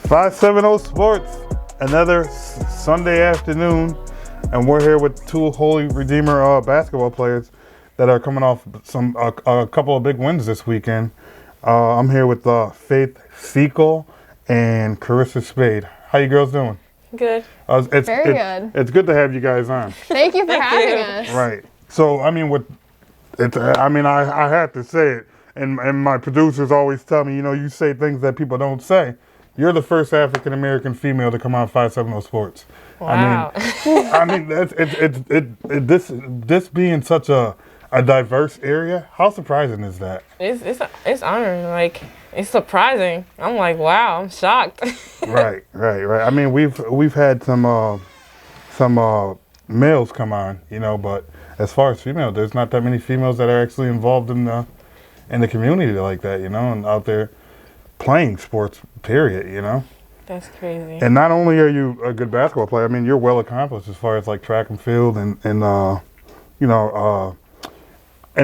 570 Sports, another Sunday afternoon, and we're here with two Holy Redeemer basketball players that are coming off a couple of big wins this weekend. I'm here with Faith Sekol and Karissa Spade. How you girls doing? Good. Very good. It's good to have you guys on. Thank you for having us. Right. So I mean, I had to say it, and my producers always tell me, you say things that people don't say. You're the first African American female to come on 570 Sports. Wow. I mean this being such a diverse area. How surprising is that? It's honoring. Like, it's surprising. I'm like, wow. I'm shocked. Right. I mean, we've had some males come on, but as far as female, there's not that many females that are actually involved in the community like that, and out there playing sports, period, That's crazy. And not only are you a good basketball player, I mean, you're well accomplished as far as like track and field and in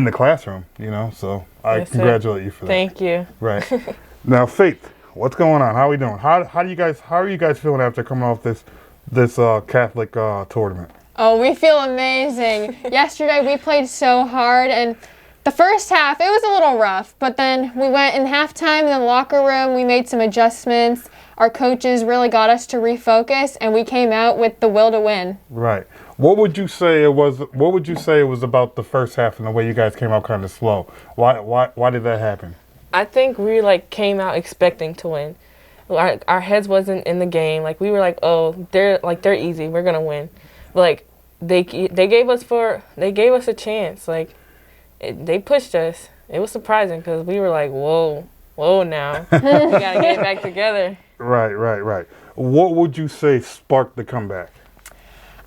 the classroom, so I congratulate you for that. Thank you. Right. Now, Faith, what's going on? How are we doing? How are you guys feeling after coming off this Catholic tournament? Oh, we feel amazing. Yesterday we played so hard, and the first half, it was a little rough, but then we went in halftime in the locker room, we made some adjustments. Our coaches really got us to refocus, and we came out with the will to win. Right. What would you say it was about the first half and the way you guys came out kind of slow? Why did that happen? I think we came out expecting to win. Our heads wasn't in the game. Like, we were like, oh, they're easy. We're gonna win. But like they gave us a chance. Like, they pushed us. It was surprising because we were like, whoa now. We gotta get back together. Right. What would you say sparked the comeback?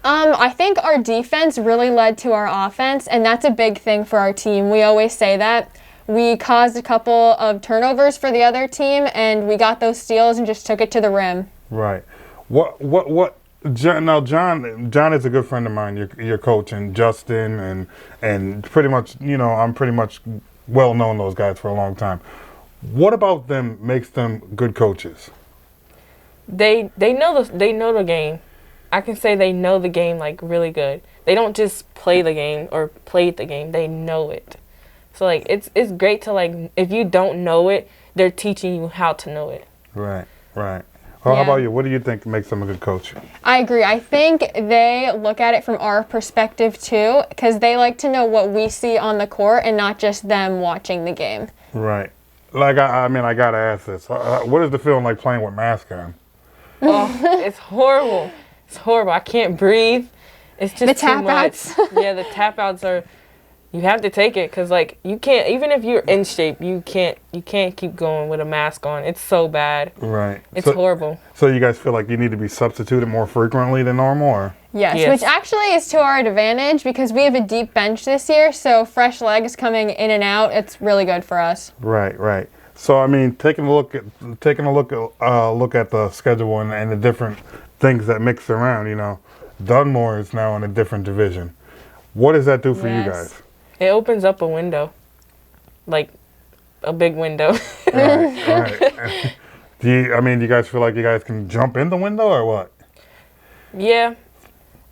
I think our defense really led to our offense, and that's a big thing for our team. We always say that. We caused a couple of turnovers for the other team, and we got those steals and just took it to the rim. Right. Now, John is a good friend of mine, your coach, and Justin, and pretty much, I'm pretty much well known those guys for a long time. What about them makes them good coaches? They know the game. I can say they know the game like really good. They don't just play the game or played the game. They know it. So like it's great to like if you don't know it, they're teaching you how to know it. Right. Well, How about you? What do you think makes them a good coach? I agree. I think they look at it from our perspective too, because they like to know what we see on the court and not just them watching the game. Right. Like I gotta ask this: what is the feeling like playing with mask on? Oh, it's horrible. It's horrible. I can't breathe. It's just the too tap much. outs. Yeah, the tap outs are. You have to take it because like you can't. Even if you're in shape, you can't keep going with a mask on. It's so bad. Right. It's horrible. So you guys feel like you need to be substituted more frequently than normal, or? Yes, which actually is to our advantage because we have a deep bench this year. So fresh legs coming in and out, it's really good for us. Right. So I mean, taking a look at the schedule and the different things that mix around, Dunmore is now in a different division. What does that do for you guys? It opens up a window, like a big window. Right. Do you guys feel like you guys can jump in the window or what? Yeah,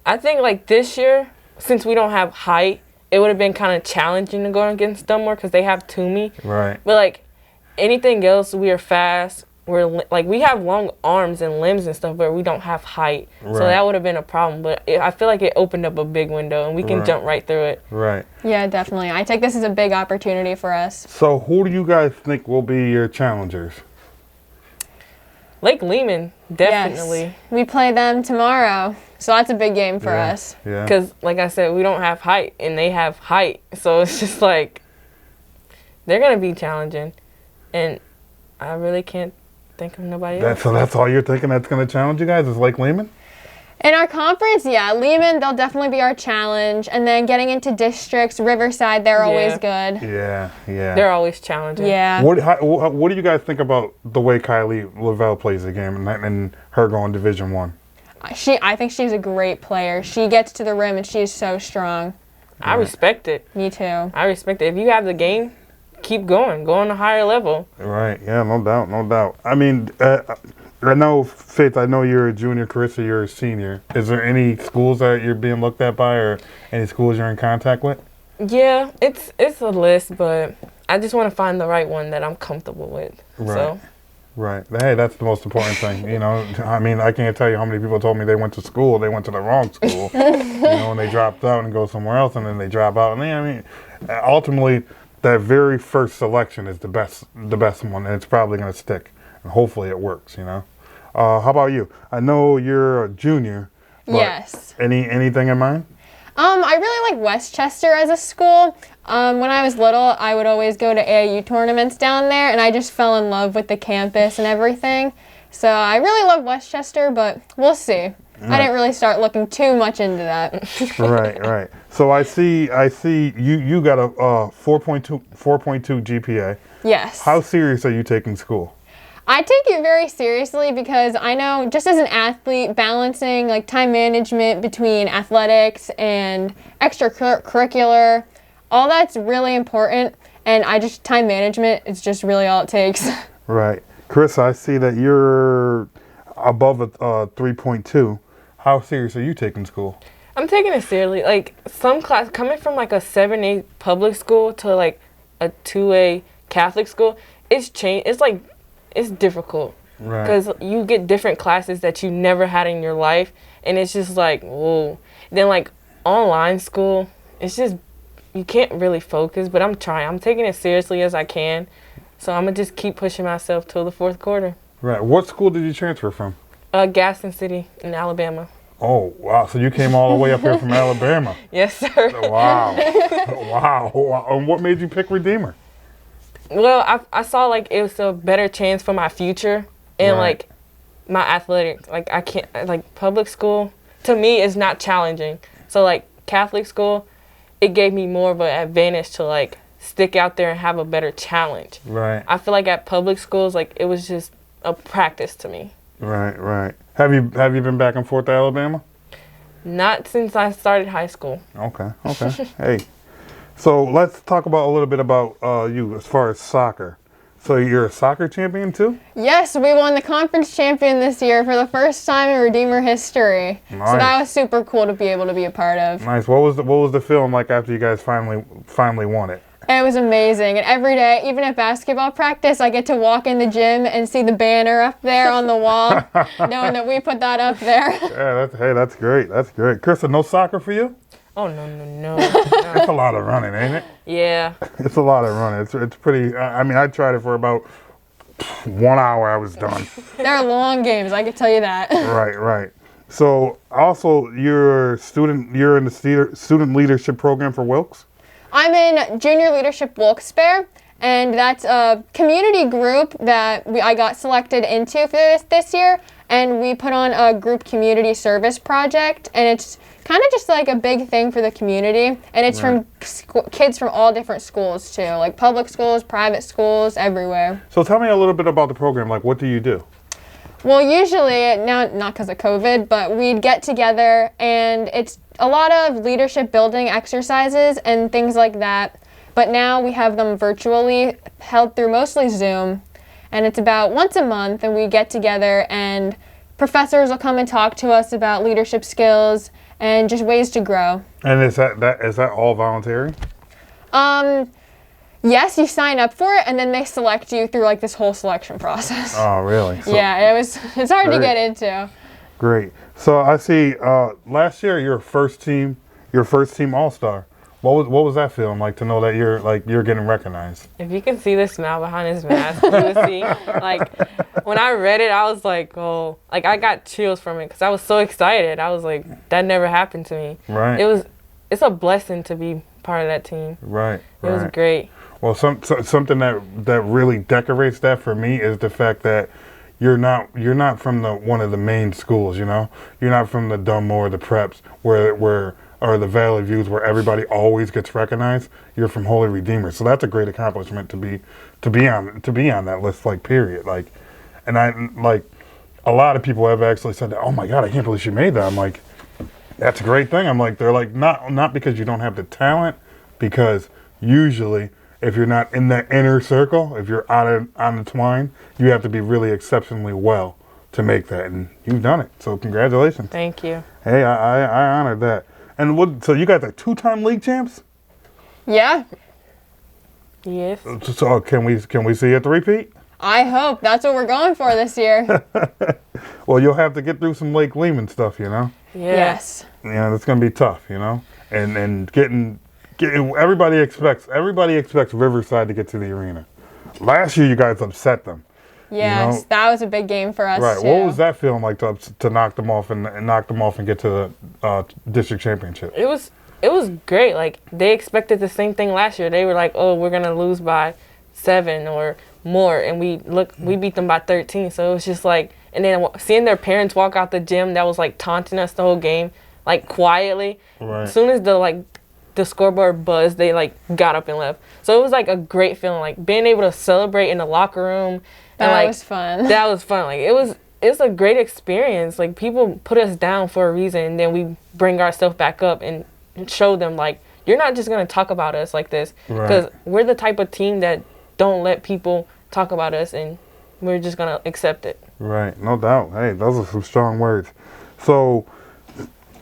I think like this year, since we don't have height, it would have been kind of challenging to go against Dunmore because they have Toomey. Right. But like anything else, we are fast. We have long arms and limbs and stuff, but we don't have height. Right. So that would have been a problem. But I feel like it opened up a big window, and we can jump right through it. Right. Yeah, definitely. I take this as a big opportunity for us. So who do you guys think will be your challengers? Lake Lehman, definitely. Yes. We play them tomorrow, so that's a big game for us. Yeah. Because, like I said, we don't have height, and they have height. So it's just like they're going to be challenging. And I really can't think of nobody else. So that's all you're thinking that's going to challenge you guys is Lake Lehman? In our conference, yeah. Lehman, they'll definitely be our challenge. And then getting into districts, Riverside, they're always good. Yeah. They're always challenging. Yeah. What do you guys think about the way Kylie Lavelle plays the game and her going Division I? I think she's a great player. She gets to the rim and she's so strong. I respect it. Me too. I respect it. If you have the game, keep going. Go on a higher level. Right. Yeah, no doubt. I mean, I know, Faith, I know you're a junior. Karissa, you're a senior. Is there any schools that you're being looked at by, or any schools you're in contact with? Yeah, it's a list, but I just want to find the right one that I'm comfortable with. Right. So, Right. Hey, that's the most important thing. You know, I mean, I can't tell you how many people told me they went to school, they went to the wrong school, and they dropped out and go somewhere else, and then they drop out. And I mean, ultimately, that very first selection is the best one, and it's probably going to stick. And hopefully, it works. How about you? I know you're a junior. But Yes. Anything in mind? I really like Westchester as a school. When I was little, I would always go to AAU tournaments down there, and I just fell in love with the campus and everything. So I really love Westchester, but we'll see. I didn't really start looking too much into that. Right. So I see. You got a 4.2 GPA. Yes. How serious are you taking school? I take it very seriously because I know just as an athlete, balancing like time management between athletics and extracurricular, all that's really important. And time management is just really all it takes. Right. Chris, I see that you're above a 3.2. How serious are you taking school? I'm taking it seriously. Like some class coming from like a 7A public school to like a 2A Catholic school, it's changed. It's difficult Right. because you get different classes that you never had in your life, and it's just like whoa. Then like online school, it's just you can't really focus. But I'm trying. I'm taking it seriously as I can, so I'm gonna just keep pushing myself till the fourth quarter. Right. What school did you transfer from? Gaston City in Alabama. Oh, wow. So you came all the way up here from Alabama. Yes, sir. Wow. Wow. And what made you pick Redeemer? Well, I saw like it was a better chance for my future and Right. like my athletics. Like I can't like public school to me is not challenging. So like Catholic school, it gave me more of an advantage to like stick out there and have a better challenge. Right. I feel like at public schools, like it was just a practice to me. Right. Have you been back and forth to Alabama? Not since I started high school. Okay. Hey. So let's talk about a little bit about you as far as soccer. So you're a soccer champion too? Yes, we won the conference champion this year for the first time in Redeemer history. So Nice. that was super cool to be able to be a part of. Nice. What was the feeling like after you guys finally won it? It was amazing. And every day, even at basketball practice, I get to walk in the gym and see the banner up there on the wall, knowing that we put that up there. Yeah, that's great. That's great. Krista, no soccer for you? Oh no. It's a lot of running, ain't it? Yeah. It's a lot of running. It's pretty. I mean, I tried it for about 1 hour. I was done. They're long games, I can tell you that. Right. So also, you're in the student leadership program for Wilkes. I'm in Junior Leadership Wilkes-Barre, and that's a community group that I got selected into for this year, and we put on a group community service project, and it's kind of just like a big thing for the community, and it's Right. from kids from all different schools too, like public schools, private schools, everywhere. So tell me a little bit about the program. Like, what do you do? Well, usually, now not because of COVID, but we'd get together and it's a lot of leadership building exercises and things like that. But now we have them virtually, held through mostly Zoom. And it's about once a month, and we get together and professors will come and talk to us about leadership skills and just ways to grow. And is that all voluntary? Yes, you sign up for it, and then they select you through like this whole selection process. Oh, really? So, Yeah, it's hard to Great. get into. Great. So I see. Last year, your first team All-Star. What was that feeling like to know that you're getting recognized? If you can see the smile behind his mask, you would see. Like, when I read it, I was like, oh, like I got chills from it because I was so excited. I was like, that never happened to me. Right. It's a blessing to be part of that team. Right. It was great. Well, something that really decorates that for me is the fact that you're not from one of the main schools. You know, you're not from the Dunmore or the Preps or the Valley Views where everybody always gets recognized. You're from Holy Redeemer, so that's a great accomplishment to be on that list. Like, period. Like, and I like a lot of people have actually said that. Oh my God, I can't believe she made that. I'm like, that's a great thing. I'm like, they're like not because you don't have the talent, because usually, if you're not in that inner circle, if you're on the twine, you have to be really exceptionally well to make that, and you've done it. So congratulations. Thank you. Hey, I honored that. And what? So you guys are 2-time league champs. Yeah, Yes. So can we see a three-peat? I hope that's what we're going for this year. Well, you'll have to get through some Lake Lehman stuff, you know. Yes. Yeah, that's gonna be tough, you know. And getting everybody expects Riverside to get to the arena. Last year, you guys upset them. Yes, You know? that was a big game for us Right. too. What was that feeling like to knock them off and knock them off and get to the district championship? It was great. Like, they expected the same thing last year. They were like, oh, we're going to lose by 7 or more. And we beat them by 13. So it was just like, and then seeing their parents walk out the gym that was like taunting us the whole game, like quietly. Right. As soon as the scoreboard buzzed, they like got up and left. So it was like a great feeling, like being able to celebrate in the locker room. That was fun. That was fun. Like, it's a great experience. Like, people put us down for a reason, and then we bring ourselves back up and show them, like, you're not just going to talk about us like this. Because we're the type of team that don't let people talk about us, and we're just going to accept it. Right, no doubt. Hey, those are some strong words. So,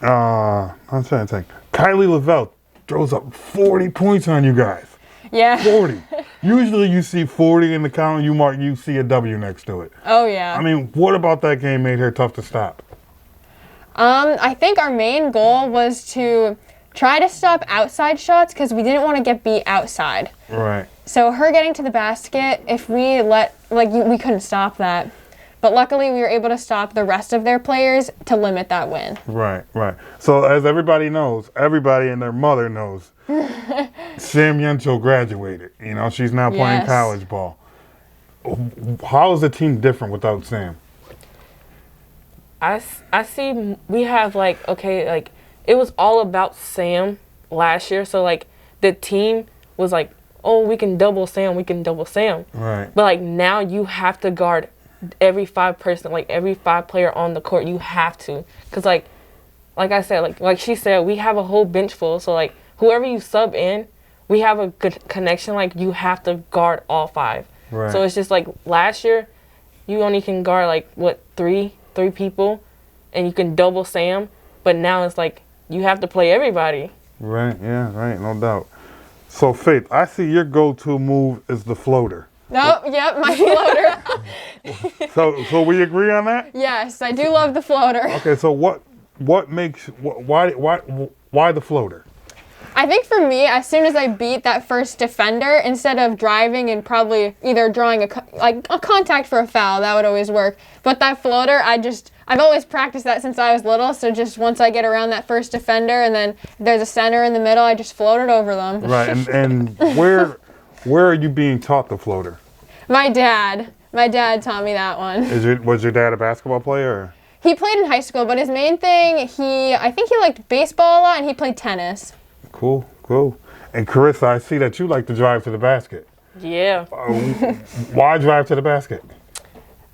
I'm trying to think. Kylie Lavelle throws up 40 points on you guys. Yeah. 40. Usually you see 40 in the column, you see a W next to it. Oh yeah. I mean, what about that game made her tough to stop? I think our main goal was to try to stop outside shots because we didn't want to get beat outside. Right. So her getting to the basket, if we we couldn't stop that. But luckily we were able to stop the rest of their players to limit that win. Right. So as everybody knows, everybody and their mother knows, Sam Yencho graduated. You know, she's now playing college ball. How is the team different without Sam? I see we have it was all about Sam last year. So like the team was like, oh, we can double Sam. Right. But like now you have to guard every 5 person, like every 5 player on the court. You have to. Because like I said, like she said, we have a whole bench full. So like whoever you sub in, we have a good connection. Like you have to guard all 5. Right. So it's just like last year, you only can guard like three people, and you can double Sam. But now it's like you have to play everybody. Right. Yeah. Right. No doubt. So Faith, I see your go-to move is the floater. Oh, yep, my floater. So we agree on that? Yes, I do love the floater. Okay. So why the floater? I think for me, as soon as I beat that first defender, instead of driving and probably either drawing a contact for a foul, that would always work. But that floater, I've always practiced that since I was little. So just once I get around that first defender and then there's a center in the middle, I just float it over them. Right. And where are you being taught the floater? My dad taught me that one. Was your dad a basketball player? Or? He played in high school, but his main thing, I think he liked baseball a lot and he played tennis. Cool. And Karissa, I see that you like to drive to the basket. Yeah. Why drive to the basket?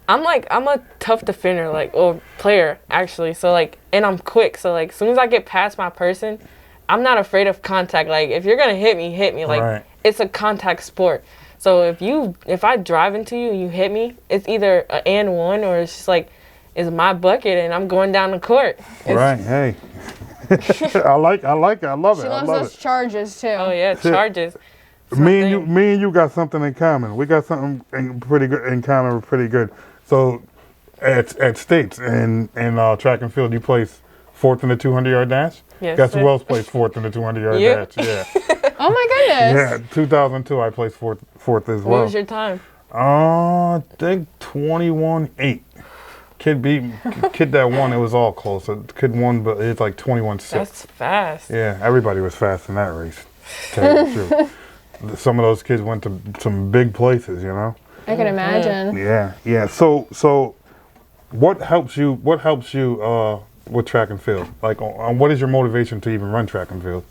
I'm a tough defender, or player actually. So and I'm quick. So as soon as I get past my person, I'm not afraid of contact. Like if you're gonna hit me. Right. It's a contact sport. So if I drive into you and you hit me, it's either an and one or it's just it's my bucket and I'm going down the court. Right. Hey. I like it. I love it. She I loves love those it. charges too. Oh yeah, charges. Me and you got something in common. We got something pretty good in common. Pretty good. So at States and track and field, you placed 4th in the 200-yard dash. Yes. Guess sir. who else placed 4th in the 200-yard dash? Yeah. Oh my goodness. Yeah. 2002, I placed fourth as well. What was your time? I think 21-8. Kid that won. It was all close. Kid won, but it's like 21-6. That's fast. Yeah, everybody was fast in that race. To tell you the truth. Some of those kids went to some big places, you know. I can imagine. Yeah. So, what helps you with track and field? Like, what is your motivation to even run track and field?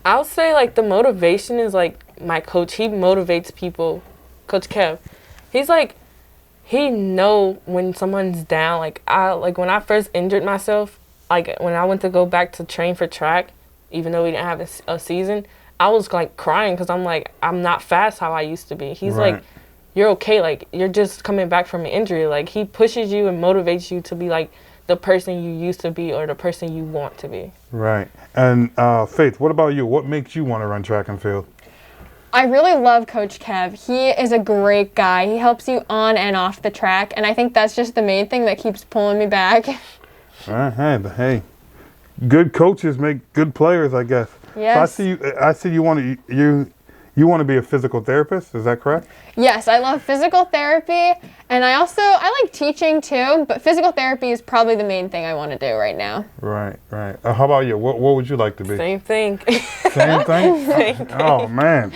I'll say the motivation is my coach. He motivates people. Coach Kev. He's he know when someone's down. When I first injured myself, when I went to go back to train for track, even though we didn't have a season, I was crying because I'm not fast how I used to be. He's Right. you're okay. Like, you're just coming back from an injury. Like, he pushes you and motivates you to be, like, the person you used to be or the person you want to be. Right. And Faith, what about you? What makes you want to run track and field? I really love Coach Kev. He is a great guy. He helps you on and off the track, and I think that's just the main thing that keeps pulling me back. Hey, good coaches make good players, I guess. Yes. So I see you want to be a physical therapist. Is that correct? Yes, I love physical therapy, and I like teaching too, but physical therapy is probably the main thing I want to do right now. Right. How about you? What would you like to be? Same thing. Same thing? Same thing. Oh, man.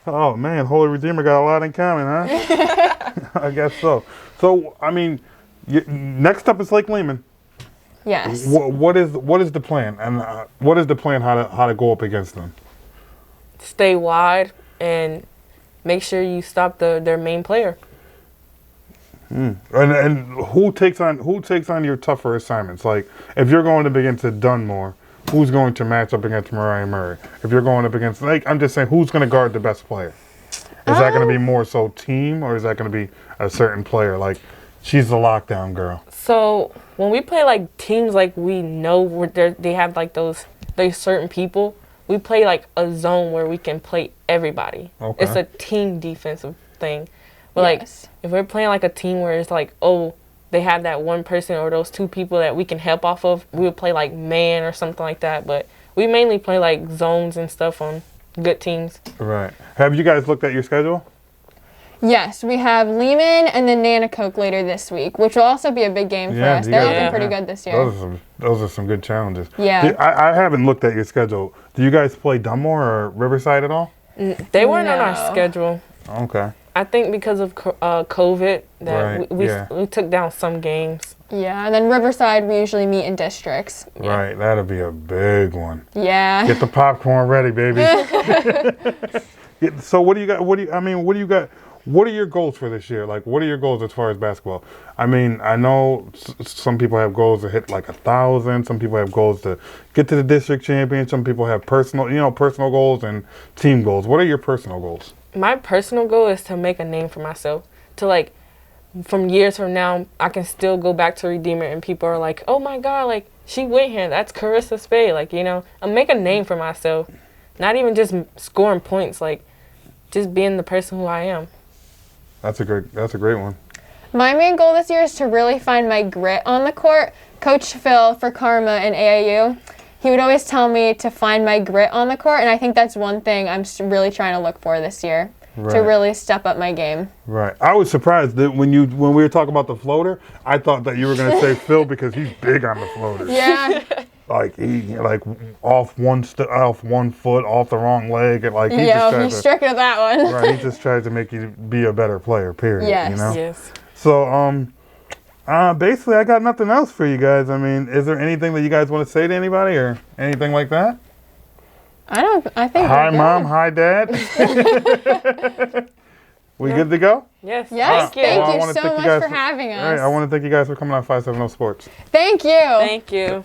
Oh, man. Holy Redeemer got a lot in common, huh? I guess so. So, I mean, next up is Lake Lehman. Yes. What is the plan? And what is the plan how to go up against them? Stay wide and make sure you stop their main player. And who takes on your tougher assignments? Like, if you're going up against Dunmore, who's going to match up against Mariah Murray? If you're going up against, like, I'm just saying, who's going to guard the best player? Is that going to be more so team, or is that going to be a certain player? Like, she's the lockdown girl. So when we play like teams, like we know they have like those certain people. We play like a zone where we can play everybody. Okay. It's a team defensive thing. But like if we're playing like a team where it's like, oh, they have that one person or those two people that we can help off of, we would play like man or something like that. But we mainly play like zones and stuff on good teams. Right. Have you guys looked at your schedule? Yes, we have Lehman and then Nanacoke later this week, which will also be a big game for us. They're looking pretty good this year. Those are some good challenges. Yeah. I haven't looked at your schedule. Do you guys play Dunmore or Riverside at all? They weren't on our schedule. Okay. I think because of COVID that Right, we took down some games. Yeah, and then Riverside, we usually meet in districts. Right, that'll be a big one. Yeah. Get the popcorn ready, baby. So what do you got? What do you got? What are your goals for this year? Like, what are your goals as far as basketball? I mean, I know some people have goals to hit like 1,000. Some people have goals to get to the district champion. Some people have personal goals and team goals. What are your personal goals? My personal goal is to make a name for myself. To like, from years from now, I can still go back to Redeemer and people are like, oh my God, like she went here. That's Karissa Spade. Like, I make a name for myself. Not even just scoring points, like just being the person who I am. That's a great one. My main goal this year is to really find my grit on the court. Coach Phil for Karma and AAU, he would always tell me to find my grit on the court, and I think that's one thing I'm really trying to look for this year, to really step up my game. Right. I was surprised that when we were talking about the floater, I thought that you were going to say Phil because he's big on the floaters. Yeah. Like he off one foot, off the wrong leg, and like he's strict with that one. Right, he just tries to make you be a better player. Period. Yes. Yes. So basically, I got nothing else for you guys. I mean, is there anything that you guys want to say to anybody or anything like that? I think. Hi, Mom. Hi, Dad. We good to go? Yes. Yes. Thank you I wanna so thank you much guys for having us. All right, I want to thank you guys for coming on 570 Sports. Thank you. Thank you.